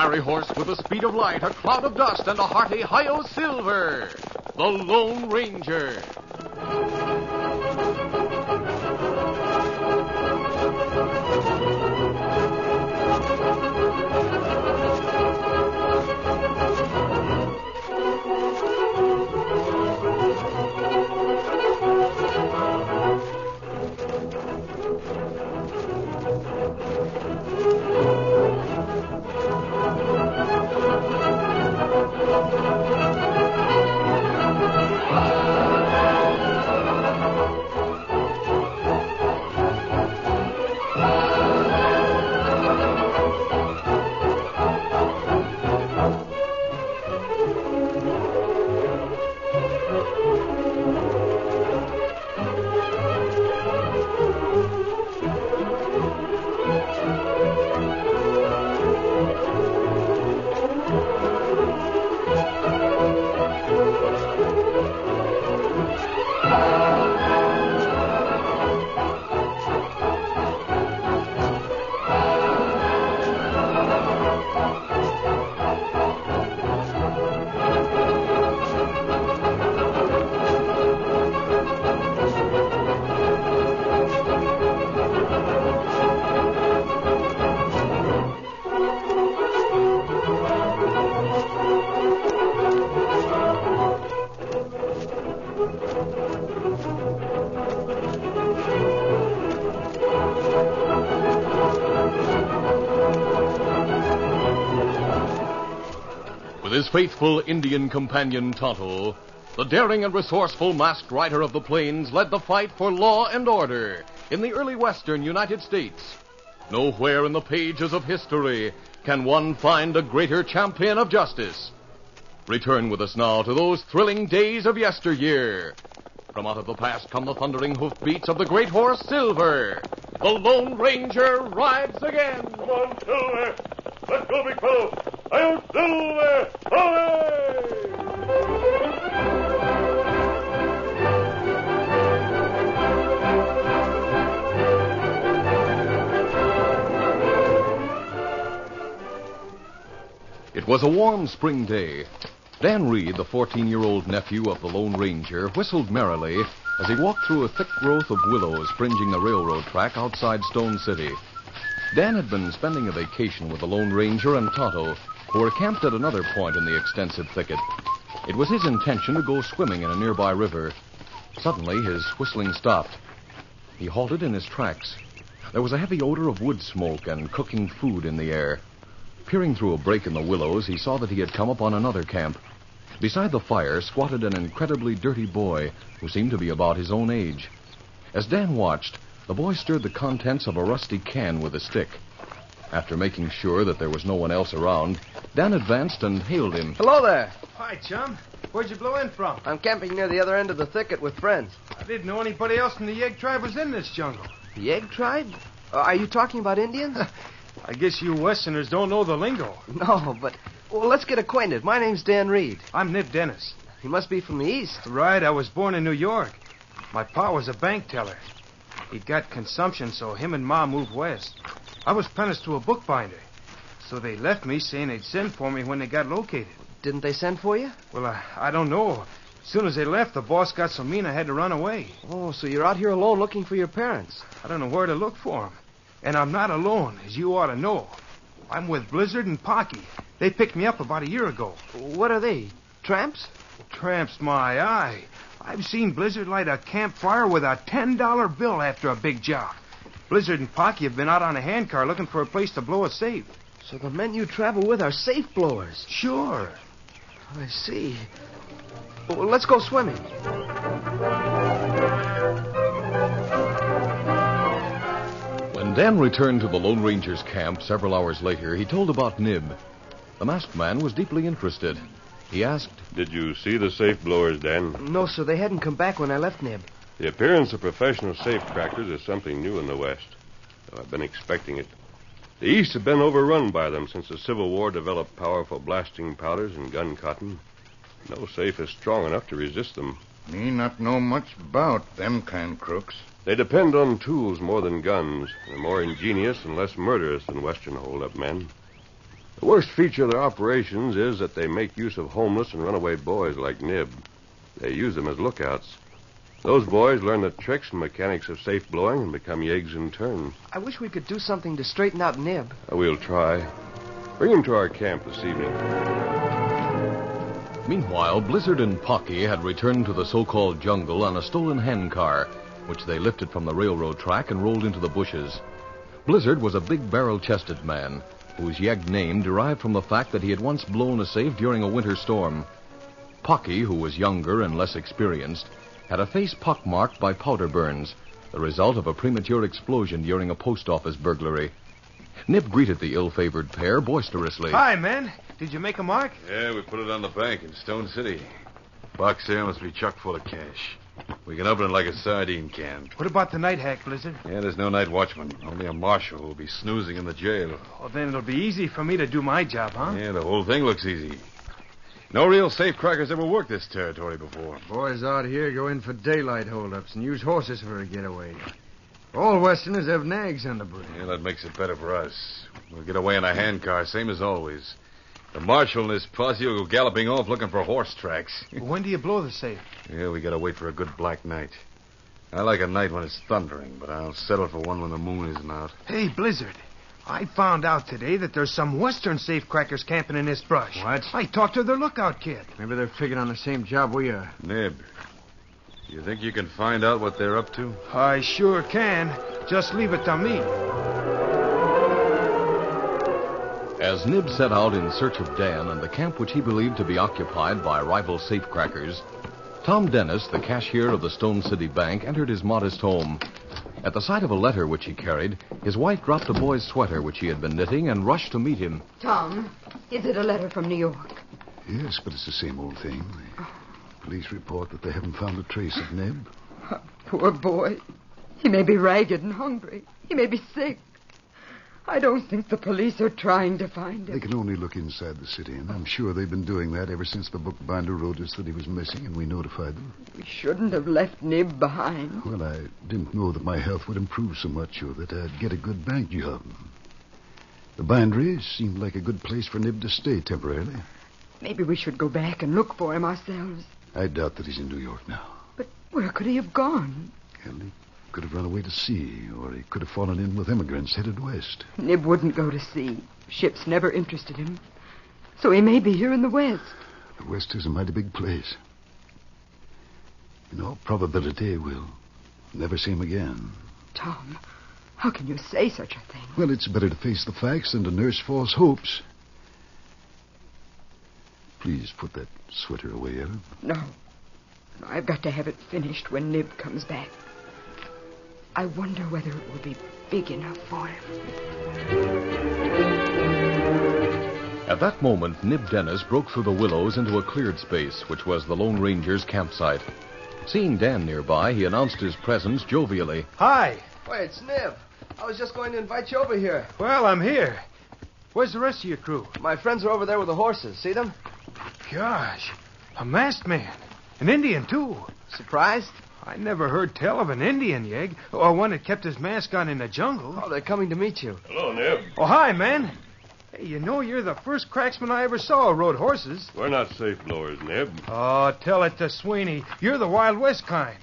fiery horse with the speed of light, a cloud of dust, and a hearty hi-yo silver, the Lone Ranger. With his faithful Indian companion Tonto, the daring and resourceful masked rider of the plains led the fight for law and order in the early western United States. Nowhere in the pages of history can one find a greater champion of justice. Return with us now to those thrilling days of yesteryear. From out of the past come the thundering hoofbeats of the great horse Silver. The Lone Ranger rides again. Come on, Silver. Let's go, big fellow. Hi-yo, Silver! Hooray! It was a warm spring day. Dan Reed, the 14-year-old nephew of the Lone Ranger, whistled merrily as he walked through a thick growth of willows fringing the railroad track outside Stone City. Dan had been spending a vacation with the Lone Ranger and Tonto, who were camped at another point in the extensive thicket. It was his intention to go swimming in a nearby river. Suddenly, his whistling stopped. He halted in his tracks. There was a heavy odor of wood smoke and cooking food in the air. Peering through a break in the willows, he saw that he had come upon another camp. Beside the fire squatted an incredibly dirty boy who seemed to be about his own age. As Dan watched, the boy stirred the contents of a rusty can with a stick. After making sure that there was no one else around, Dan advanced and hailed him. Hello there. Hi, chum. Where'd you blow in from? I'm camping near the other end of the thicket with friends. I didn't know anybody else from the Yegg tribe was in this jungle. The Yegg tribe? Are you talking about Indians? I guess you Westerners don't know the lingo. No, but... Well, let's get acquainted. My name's Dan Reed. I'm Nip Dennis. You must be from the East. Right, I was born in New York. My pa was a bank teller. He got consumption, so him and Ma moved west. I was apprenticed to a bookbinder. So they left me saying they'd send for me when they got located. Didn't they send for you? Well, I don't know. As soon as they left, the boss got so mean I had to run away. Oh, so you're out here alone looking for your parents. I don't know where to look for them. And I'm not alone, as you ought to know. I'm with Blizzard and Pocky. They picked me up about a year ago. What are they? Tramps? Tramps, my eye. I've seen Blizzard light a campfire with a $10 bill after a big job. Blizzard and Pocky have been out on a handcar looking for a place to blow a safe. So the men you travel with are safe blowers? Sure. I see. Well, let's go swimming. When Dan returned to the Lone Ranger's camp several hours later, he told about Nib. The masked man was deeply interested. He asked, Did you see the safe blowers, Dan? No, sir. They hadn't come back when I left Nib. The appearance of professional safe crackers is something new in the West. I've been expecting it. The East have been overrun by them since the Civil War developed powerful blasting powders and gun cotton. No safe is strong enough to resist them. Me not know much about them kind crooks. They depend on tools more than guns. They're more ingenious and less murderous than Western hold-up men. The worst feature of their operations is that they make use of homeless and runaway boys like Nib. They use them as lookouts. Those boys learn the tricks and mechanics of safe blowing and become yeggs in turn. I wish we could do something to straighten out Nib. We'll try. Bring him to our camp this evening. Meanwhile, Blizzard and Pocky had returned to the so-called jungle on a stolen handcar, which they lifted from the railroad track and rolled into the bushes. Blizzard was a big barrel-chested man, whose yegg name derived from the fact that he had once blown a safe during a winter storm. Pocky, who was younger and less experienced, had a face pockmarked by powder burns, the result of a premature explosion during a post office burglary. Nib greeted the ill-favored pair boisterously. Hi, men. Did you make a mark? Yeah, we put it on the bank in Stone City. Box there must be chock full of cash. We can open it like a sardine can. What about the night hack, Blizzard? Yeah, there's no night watchman. Only a marshal who will be snoozing in the jail. Well, then it'll be easy for me to do my job, huh? Yeah, the whole thing looks easy. No real safecrackers ever worked this territory before. Boys out here go in for daylight holdups and use horses for a getaway. All Westerners have nags on the brain. Yeah, that makes it better for us. We'll get away in a handcar, same as always. The marshal and his posse will go galloping off looking for horse tracks. When do you blow the safe? Yeah, we gotta wait for a good black night. I like a night when it's thundering, but I'll settle for one when the moon isn't out. Hey, Blizzard. I found out today that there's some Western safecrackers camping in this brush. What? I talked to their lookout kid. Maybe they're figuring on the same job we are. Nib, you think you can find out what they're up to? I sure can. Just leave it to me. As Nib set out in search of Dan and the camp which he believed to be occupied by rival safecrackers, Tom Dennis, the cashier of the Stone City Bank, entered his modest home. At the sight of a letter which he carried, his wife dropped a boy's sweater which he had been knitting and rushed to meet him. Tom, is it a letter from New York? Yes, but it's the same old thing. The police report that they haven't found a trace of Nib. Poor boy. He may be ragged and hungry. He may be sick. I don't think the police are trying to find him. They can only look inside the city, and I'm sure they've been doing that ever since the bookbinder wrote us that he was missing, and we notified them. We shouldn't have left Nib behind. Well, I didn't know that my health would improve so much, or that I'd get a good bank job. The bindery seemed like a good place for Nib to stay temporarily. Maybe we should go back and look for him ourselves. I doubt that he's in New York now. But where could he have gone? Hell, he could have run away to sea, or he could have fallen in with immigrants headed west. Nib wouldn't go to sea. Ships never interested him. So he may be here in the West. The West is a mighty big place. In all probability, we'll never see him again. Tom, how can you say such a thing? Well, it's better to face the facts than to nurse false hopes. Please put that sweater away, Ellen. No. I've got to have it finished when Nib comes back. I wonder whether it will be big enough for him. At that moment, Nib Dennis broke through the willows into a cleared space, which was the Lone Ranger's campsite. Seeing Dan nearby, he announced his presence jovially. Hi. Wait, it's Nib. I was just going to invite you over here. Well, I'm here. Where's the rest of your crew? My friends are over there with the horses. See them? Gosh, a masked man. An Indian, too. Surprised? I never heard tell of an Indian yegg, or one that kept his mask on in the jungle. Oh, they're coming to meet you. Hello, Nib. Oh, hi, man. Hey, you know you're the first cracksman I ever saw who rode horses. We're not safe blowers, Nib. Oh, tell it to Sweeney. You're the Wild West kind.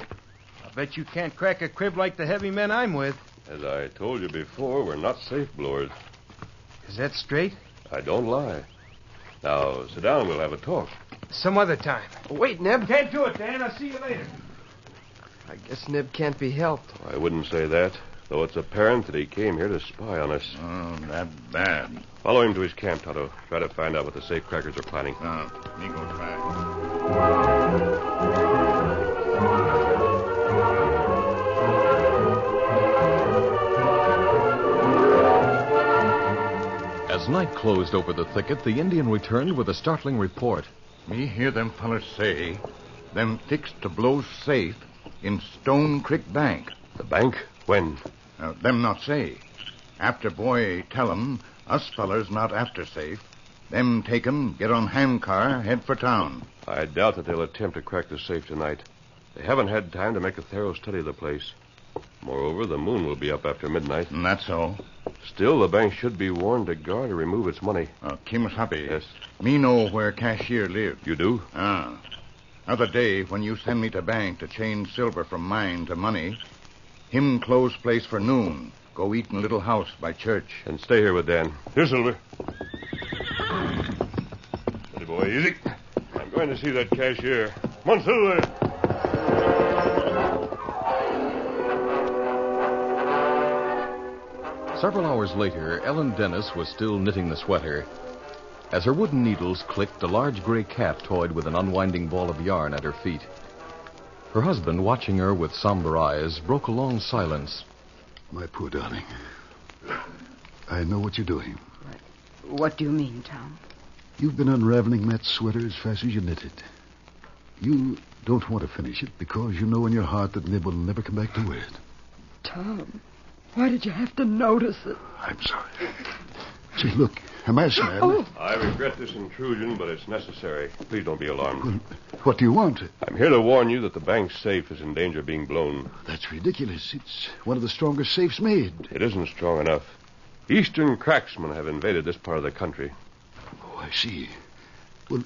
I bet you can't crack a crib like the heavy men I'm with. As I told you before, we're not safe blowers. Is that straight? I don't lie. Now, sit down and we'll have a talk. Some other time. Wait, Nib. Can't do it, Dan. I'll see you later. I guess Nib can't be helped. I wouldn't say that, though it's apparent that he came here to spy on us. Oh, that bad. Follow him to his camp, Tonto. Try to find out what the safecrackers are planning. Me go try. As night closed over the thicket, the Indian returned with a startling report. Me hear them fellers say them fixed to blow safe in Stone Creek Bank. The bank? When? Them not say. After boy tell 'em, us fellers not after safe. Them take 'em, get on handcar, head for town. I doubt that they'll attempt to crack the safe tonight. They haven't had time to make a thorough study of the place. Moreover, the moon will be up after midnight. And that's so. Still, the bank should be warned to guard or remove its money. Kimasabi. Yes. Me know where cashier live. You do? Other day, when you send me to bank to change silver from mine to money, him close place for noon. Go eat in little house by church. And stay here with Dan. Here, Silver. Steady, boy, easy. I'm going to see that cashier. Come on, Silver. Several hours later, Ellen Dennis was still knitting the sweater. As her wooden needles clicked, a large gray cat toyed with an unwinding ball of yarn at her feet. Her husband, watching her with somber eyes, broke a long silence. My poor darling. I know what you're doing. What do you mean, Tom? You've been unraveling that sweater as fast as you knit it. You don't want to finish it because you know in your heart that Nib will never come back to wear it. Tom, why did you have to notice it? I'm sorry. Say, look, a masked man. Oh. I regret this intrusion, but it's necessary. Please don't be alarmed. Well, what do you want? I'm here to warn you that the bank's safe is in danger of being blown. That's ridiculous. It's one of the strongest safes made. It isn't strong enough. Eastern cracksmen have invaded this part of the country. Oh, I see. Well,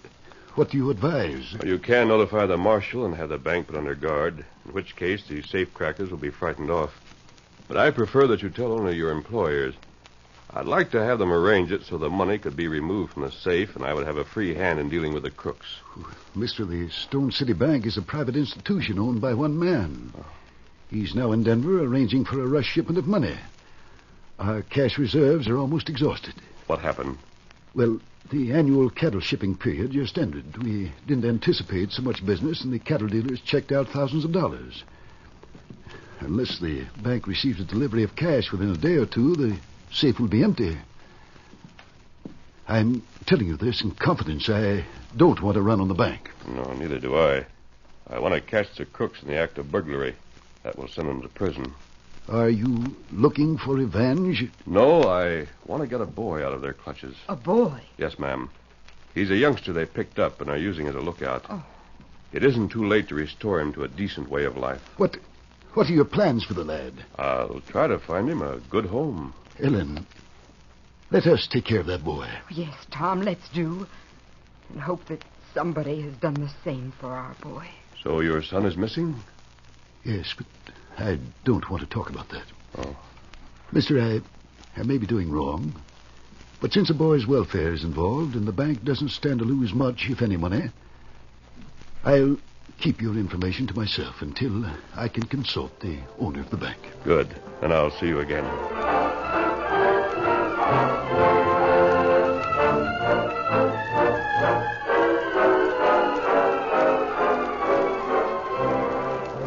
what do you advise? Well, you can notify the marshal and have the bank put under guard, in which case the safe crackers will be frightened off. But I prefer that you tell only your employers. I'd like to have them arrange it so the money could be removed from the safe and I would have a free hand in dealing with the crooks. Mister, the Stone City Bank is a private institution owned by one man. He's now in Denver arranging for a rush shipment of money. Our cash reserves are almost exhausted. What happened? Well, the annual cattle shipping period just ended. We didn't anticipate so much business, and the cattle dealers checked out thousands of dollars. Unless the bank receives a delivery of cash within a day or two, the safe will be empty. I'm telling you this in confidence. I don't want to run on the bank. No, neither do I. I want to catch the crooks in the act of burglary. That will send them to prison. Are you looking for revenge? No, I want to get a boy out of their clutches. A boy? Yes, ma'am. He's a youngster they picked up and are using as a lookout. Oh. It isn't too late to restore him to a decent way of life. What are your plans for the lad? I'll try to find him a good home. Ellen, let us take care of that boy. Yes, Tom, let's do. And hope that somebody has done the same for our boy. So your son is missing? Yes, but I don't want to talk about that. Oh. Mister, I may be doing wrong, but since a boy's welfare is involved and the bank doesn't stand to lose much, if any, money, I'll keep your information to myself until I can consult the owner of the bank. Good. Then I'll see you again.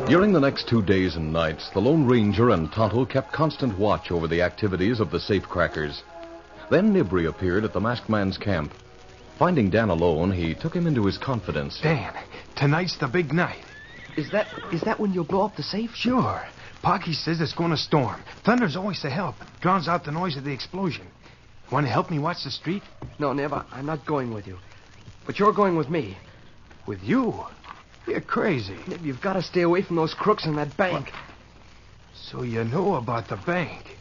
During the next 2 days and nights, the Lone Ranger and Tonto kept constant watch over the activities of the safecrackers. Then Nib reappeared at the masked man's camp. Finding Dan alone, he took him into his confidence. Dan, tonight's the big night. Is that when you'll blow up the safe? Sure. Pocky says it's going to storm. Thunder's always to help. Drowns out the noise of the explosion. Want to help me watch the street? No, Nib, I'm not going with you. But you're going with me. With you? You're crazy. Nib, you've got to stay away from those crooks in that bank. So you know about the bank.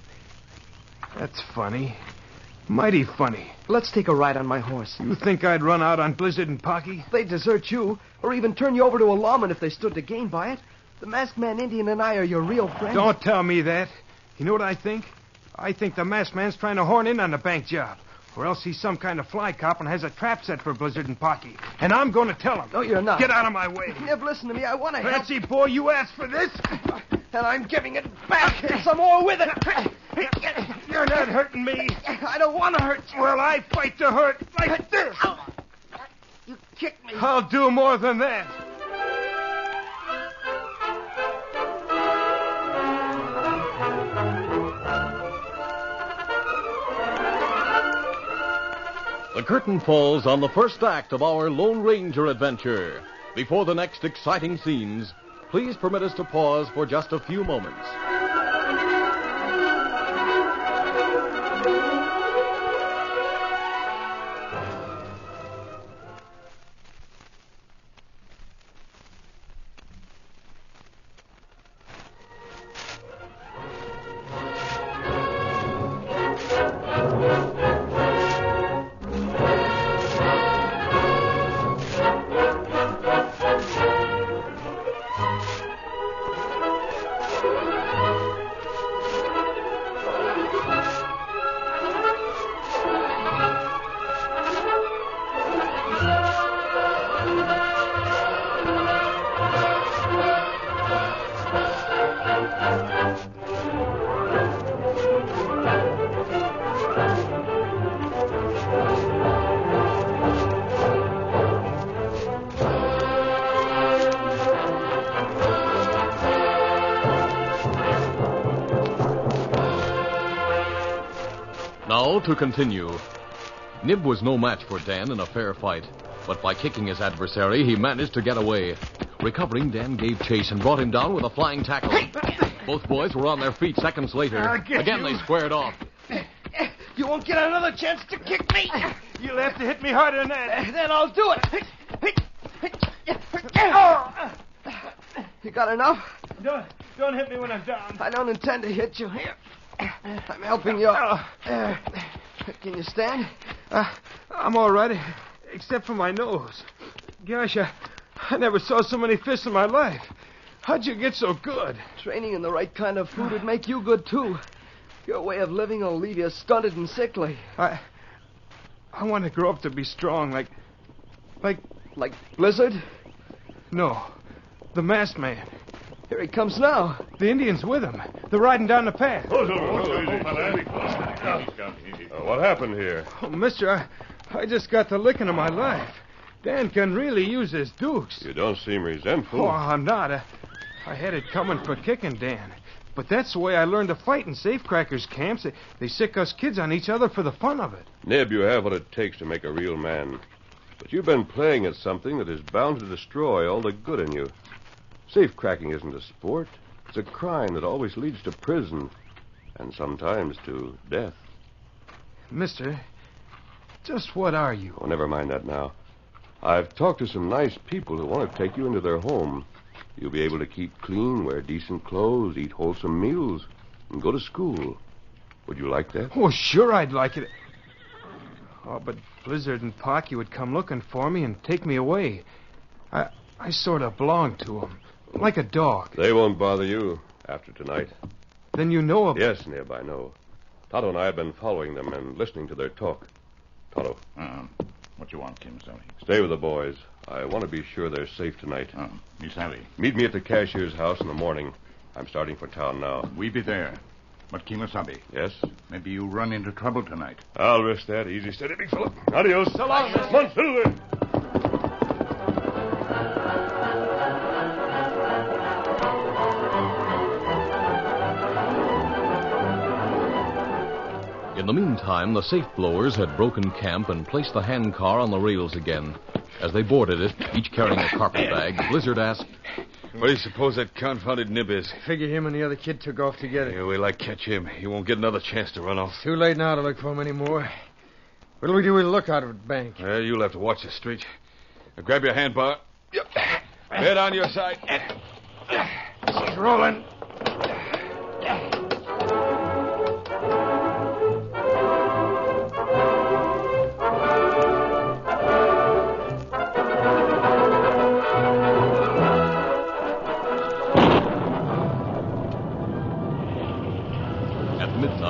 That's funny. Mighty funny. Let's take a ride on my horse. You think I'd run out on Blizzard and Pocky? They'd desert you, or even turn you over to a lawman if they stood to gain by it. The masked man Indian and I are your real friends. Don't tell me that. You know what I think? I think the masked man's trying to horn in on the bank job. Or else he's some kind of fly cop and has a trap set for Blizzard and Pocky. And I'm going to tell him. No, you're not. Get out of my way. Nib, listen to me. I want to help. Fancy boy, you asked for this? And I'm giving it back. And some more with it. You're not hurting me. I don't want to hurt you. Well, I fight to hurt like this. You kicked me. I'll do more than that. The curtain falls on the first act of our Lone Ranger adventure. Before the next exciting scenes, please permit us to pause for just a few moments. Now to continue. Nib was no match for Dan in a fair fight, but by kicking his adversary, he managed to get away. Recovering, Dan gave chase and brought him down with a flying tackle. Both boys were on their feet seconds later. Again, they squared off. You won't get another chance to kick me. You'll have to hit me harder than that. Then I'll do it. You got enough? Don't hit me when I'm down. I don't intend to hit you. Here. I'm helping you up. Can you stand? I'm all right, except for my nose. Gosh, I never saw so many fists in my life. How'd you get so good? Training in the right kind of food would make you good, too. Your way of living will leave you stunted and sickly. I want to grow up to be strong, like Blizzard? No, the masked man. Here he comes now. The Indians with him. They're riding down the path. What happened here? Oh, mister, I just got the licking of my life. Dan can really use his dukes. You don't seem resentful. Oh, I'm not. I had it coming for kicking Dan. But that's the way I learned to fight in safecrackers' camps. They sick us kids on each other for the fun of it. Nib, you have what it takes to make a real man. But you've been playing at something that is bound to destroy all the good in you. Safecracking isn't a sport. It's a crime that always leads to prison. And sometimes to death. Mister, just what are you? Oh, never mind that now. I've talked to some nice people who want to take you into their home. You'll be able to keep clean, wear decent clothes, eat wholesome meals, and go to school. Would you like that? Oh, sure I'd like it. Oh, but Blizzard and Pocky would come looking for me and take me away. I sort of belong to them, like a dog. They won't bother you after tonight. Then you know about... Yes, Nib, I know. Tonto and I have been following them and listening to their talk. Tonto. What you want, Kimasabi? Stay with the boys. I want to be sure they're safe tonight. Me savvy. Meet me at the cashier's house in the morning. I'm starting for town now. We be there. But Kimasabi, Yes? maybe you run into trouble tonight. I'll risk that. Easy, steady, big fella. Adios. So long. Come on, Silver. In the meantime, the safe blowers had broken camp and placed the handcar on the rails again. As they boarded it, each carrying a carpet bag, Blizzard asked, What do you suppose that confounded Nib is? Figure him and the other kid took off together. Yeah, we'll catch him. He won't get another chance to run off. Too late now to look for him anymore. What'll we do with the lookout at the bank? Well, you'll have to watch the street. Now, grab your handbar. Head on your side. He's rolling.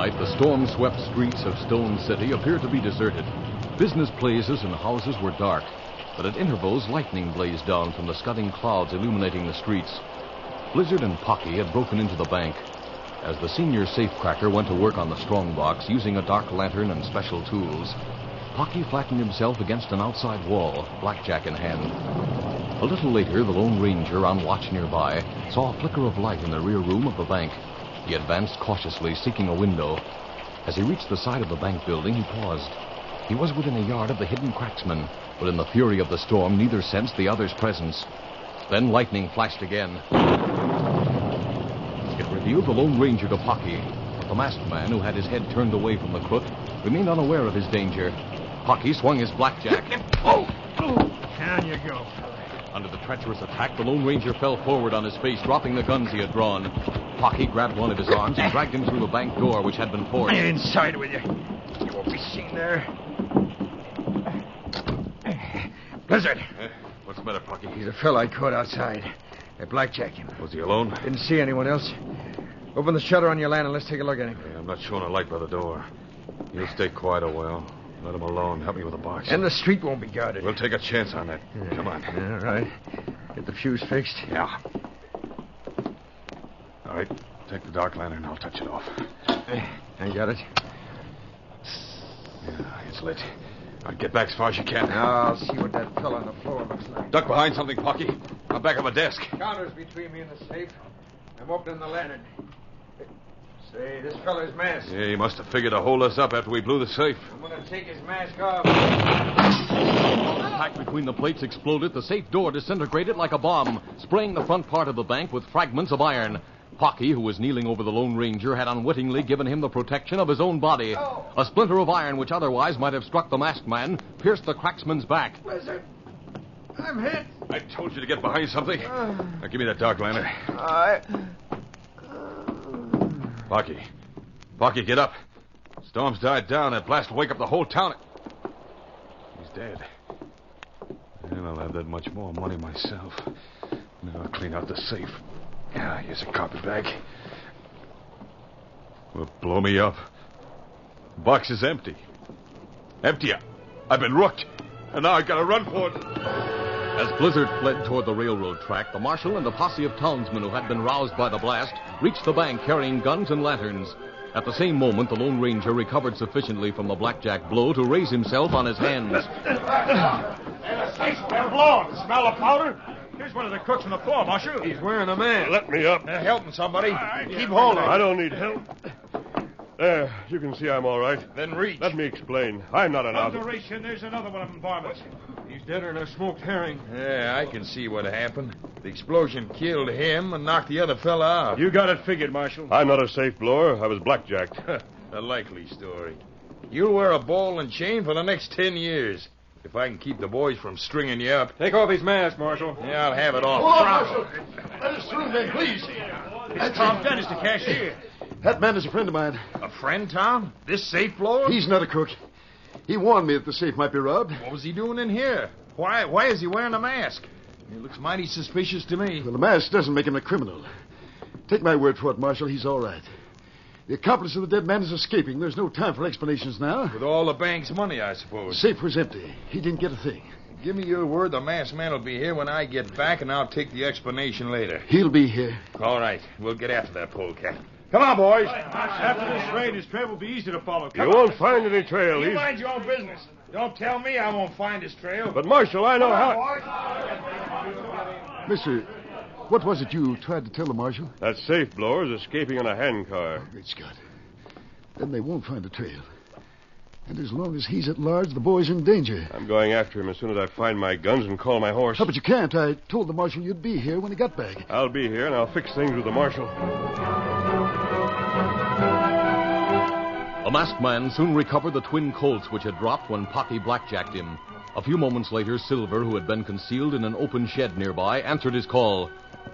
The storm-swept streets of Stone City appeared to be deserted. Business places and houses were dark, but at intervals lightning blazed down from the scudding clouds illuminating the streets. Blizzard and Pocky had broken into the bank. As the senior safecracker went to work on the strongbox using a dark lantern and special tools, Pocky flattened himself against an outside wall, blackjack in hand. A little later, the Lone Ranger, on watch nearby, saw a flicker of light in the rear room of the bank. He advanced cautiously, seeking a window. As he reached the side of the bank building, he paused. He was within a yard of the hidden cracksman, but in the fury of the storm, neither sensed the other's presence. Then lightning flashed again. It revealed the Lone Ranger to Pocky, but the masked man, who had his head turned away from the crook, remained unaware of his danger. Pocky swung his blackjack. Down you go. Under the treacherous attack, the Lone Ranger fell forward on his face, dropping the guns he had drawn. Pocky grabbed one of his arms and dragged him through the bank door, which had been forced. Inside with you. You won't be seen there. Blizzard. What's the matter, Pocky? He's a fellow I caught outside. I blackjacked him. Was he alone? Didn't see anyone else. Open the shutter on your land and let's take a look at him. Yeah, I'm not showing a light by the door. You'll stay quiet a while. Let him alone. Help me with the box. And the street won't be guarded. We'll take a chance on that. Come on. All right. Get the fuse fixed. Yeah. All right. Take the dark lantern. I'll touch it off. I got it. Yeah, it's lit. All right, get back as far as you can. Now I'll see what that fellow on the floor looks like. Duck behind something, Pocky. I'm back on my desk. Counters between me and the safe. I'm opening the lantern. Say, this feller's masked. Yeah, he must have figured to hold us up after we blew the safe. I'm going to take his mask off. The pack between the plates exploded. The safe door disintegrated like a bomb, spraying the front part of the bank with fragments of iron. Pocky, who was kneeling over the Lone Ranger, had unwittingly given him the protection of his own body. A splinter of iron, which otherwise might have struck the masked man, pierced the cracksman's back. Blizzard, I'm hit. I told you to get behind something. Now, give me that dark lantern. Pocky, get up. Storm's died down. That blast will wake up the whole town. He's dead. And I'll have that much more money myself. Now I'll clean out the safe. Yeah, here's a carpet bag. Well, blow me up. The box is empty. Empty. I've been rooked. And now I gotta run for it. As Blizzard fled toward the railroad track, the marshal and the posse of townsmen who had been roused by the blast reached the bank carrying guns and lanterns. At the same moment, the Lone Ranger recovered sufficiently from the blackjack blow to raise himself on his hands. The safe's been blown. Smell the powder? Here's one of the cooks on the floor, Marshal. He's wearing a mask. Let me up. Helping somebody. Keep holding. I don't need help. There, you can see I'm all right. Then reach. Let me explain. I'm not an outlaw. Duration, there's another one of them varmints. He's deader than a smoked herring. Yeah, I can see what happened. The explosion killed him and knocked the other fella out. You got it figured, Marshal. I'm not a safe blower. I was blackjacked. A likely story. You'll wear a ball and chain for the next 10 years. If I can keep the boys from stringing you up. Take off his mask, Marshal. Yeah, I'll have it off. Hold on, Marshal. Let us through, man, please. It's Tom Dennis, the cashier. That man is a friend of mine. A friend, Tom? This safe blower? He's not a crook. He warned me that the safe might be robbed. What was he doing in here? Why is he wearing a mask? He looks mighty suspicious to me. Well, the mask doesn't make him a criminal. Take my word for it, Marshal. He's all right. The accomplice of the dead man is escaping. There's no time for explanations now. With all the bank's money, I The suppose. safe was empty. He didn't get a thing. Give me your word the masked man will be here when I get back, and I'll take the explanation later. He'll be here. All right. We'll get after that polecat. Come on, boys. After this raid, his trail will be easy to follow. You won't find any trail. You He's... mind your own business. Don't tell me I won't find his trail. But, Marshal, I know how... Mister, what was it you tried to tell the Marshal? That safe blower is escaping on a handcar. Great Scott. Then they won't find the trail. And as long as he's at large, the boy's in danger. I'm going after him as soon as I find my guns and call my horse. Oh, but you can't. I told the Marshal you'd be here when he got back. I'll be here, and I'll fix things with the Marshal. The masked man soon recovered the twin Colts which had dropped when Pocky blackjacked him. A few moments later, Silver, who had been concealed in an open shed nearby, answered his call.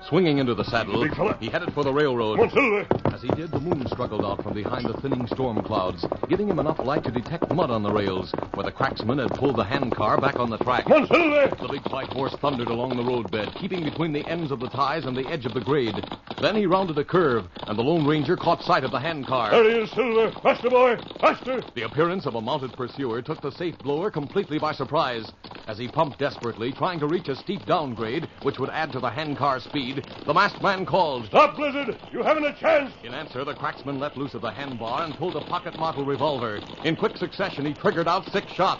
Swinging into the saddle, Big fella. he headed for the railroad. Come on, Silver. As he did, the moon struggled out from behind the thinning storm clouds, giving him enough light to detect mud on the rails, where the cracksman had pulled the handcar back on the track. Come on, Silver. The big white horse thundered along the roadbed, keeping between the ends of the ties and the edge of the grade. Then he rounded a curve, and the Lone Ranger caught sight of the handcar. There he is, Silver. Faster, boy. Faster. The appearance of a mounted pursuer took the safe blower completely by surprise. As he pumped desperately, trying to reach a steep downgrade, which would add to the handcar's speed, the masked man called. Stop, Blizzard. You haven't a chance. In answer, the cracksman let loose of the handbar and pulled a pocket model revolver. In quick succession, he triggered out 6 shots.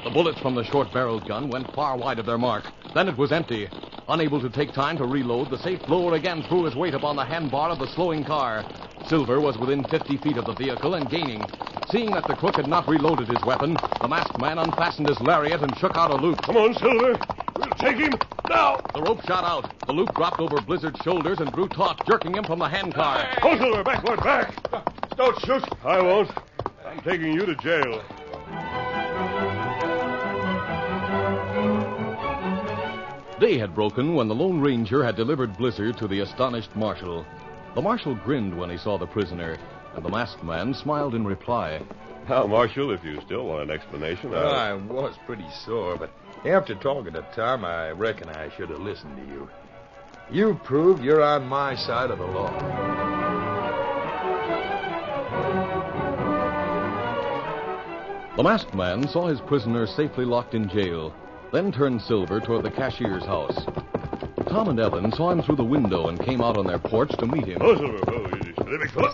The bullets from the short-barreled gun went far wide of their mark. Then it was empty. Unable to take time to reload, the safe blower again threw his weight upon the handbar of the slowing car. Silver was within 50 feet of the vehicle and gaining. Seeing that the crook had not reloaded his weapon, the masked man unfastened his lariat and shook out a loop. Come on, Silver. We'll take him now. The rope shot out. The loop dropped over Blizzard's shoulders and drew taut, jerking him from the handcar. Go, Silver. Backward, back. Don't shoot. I won't. I'm taking you to jail. Day had broken when the Lone Ranger had delivered Blizzard to the astonished marshal. The marshal grinned when he saw the prisoner, and the masked man smiled in reply. Now, Marshal, if you still want an explanation, Well, I was pretty sore, but after talking to Tom, I reckon I should have listened to you. You proved you're on my side of the law. The masked man saw his prisoner safely locked in jail, then turned Silver toward the cashier's house. Tom and Ellen saw him through the window and came out on their porch to meet him. Oh, Silver. Oh, easy. Steady, big fella.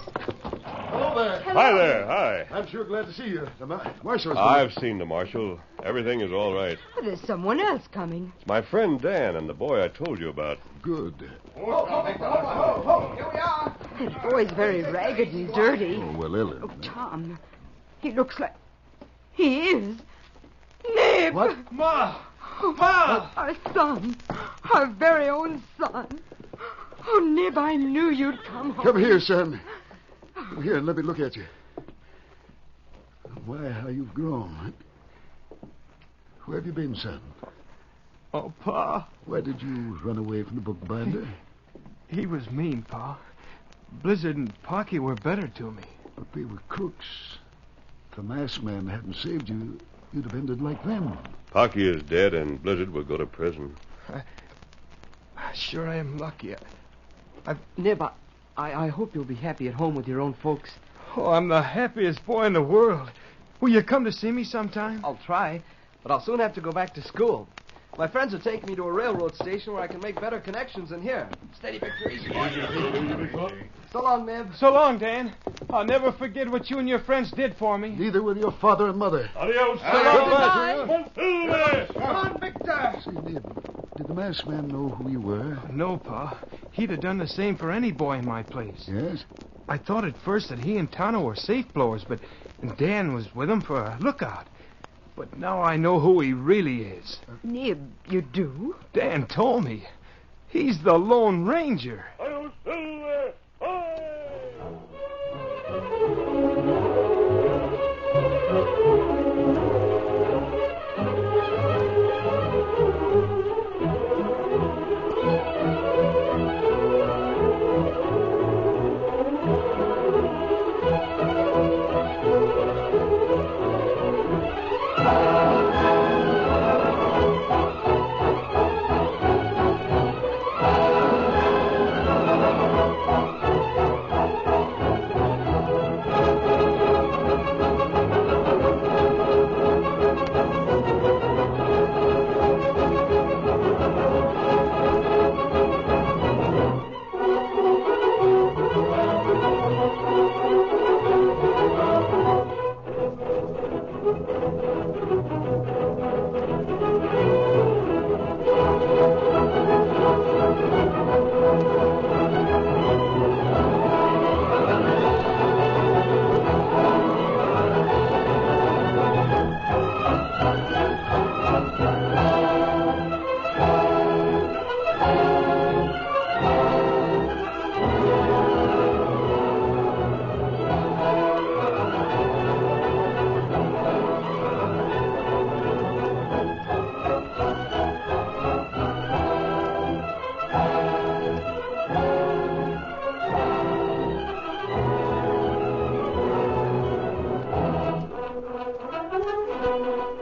Hello there. Hi there. Hi. I'm sure glad to see you. The Marshal's I've seen the marshal. Everything is all right. But there's someone else coming. It's my friend Dan and the boy I told you about. good. Here we are. That boy's very ragged and dirty. Oh, well, Ellen. Oh, Tom, he looks like... He is. Nib! What? Ma! Oh, Ma! our son. Our very own son. Oh, Nib, I knew you'd come home. Come here, son. Come here and let me look at you. Why, how you've grown. Where have you been, son? Oh, Pa, Why did you run away from the bookbinder? he was mean, Pa. Blizzard and Pocky were better to me. But they were crooks. If the masked man hadn't saved you, you'd have ended like them. Pocky is dead and Blizzard will go to prison. Sure I am lucky. Nib, I hope you'll be happy at home with your own folks. Oh, I'm the happiest boy in the world. Will you come to see me sometime? I'll try, but I'll soon have to go back to school. My friends will take me to a railroad station where I can make better connections than here. Steady, Victor. Easy, boy. So long, Nib. So long, Dan. I'll never forget what you and your friends did for me. Neither will your father and mother. Adios. Come on, Victor. See, Nib, did the masked man know who you were? No, Pa. He'd have done the same for any boy in my place. Yes? I thought at first that he and Tano were safe blowers, but Dan was with him for a lookout. But now I know who he really is. Nib, you do? Dan told me. He's the Lone Ranger.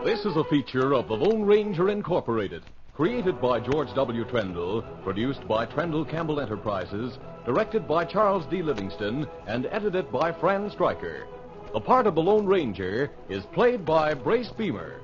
This is a feature of the Lone Ranger Incorporated, created by George W. Trendle, produced by Trendle Campbell Enterprises, directed by Charles D. Livingston, and edited by Fran Stryker. The part of the Lone Ranger is played by Brace Beamer.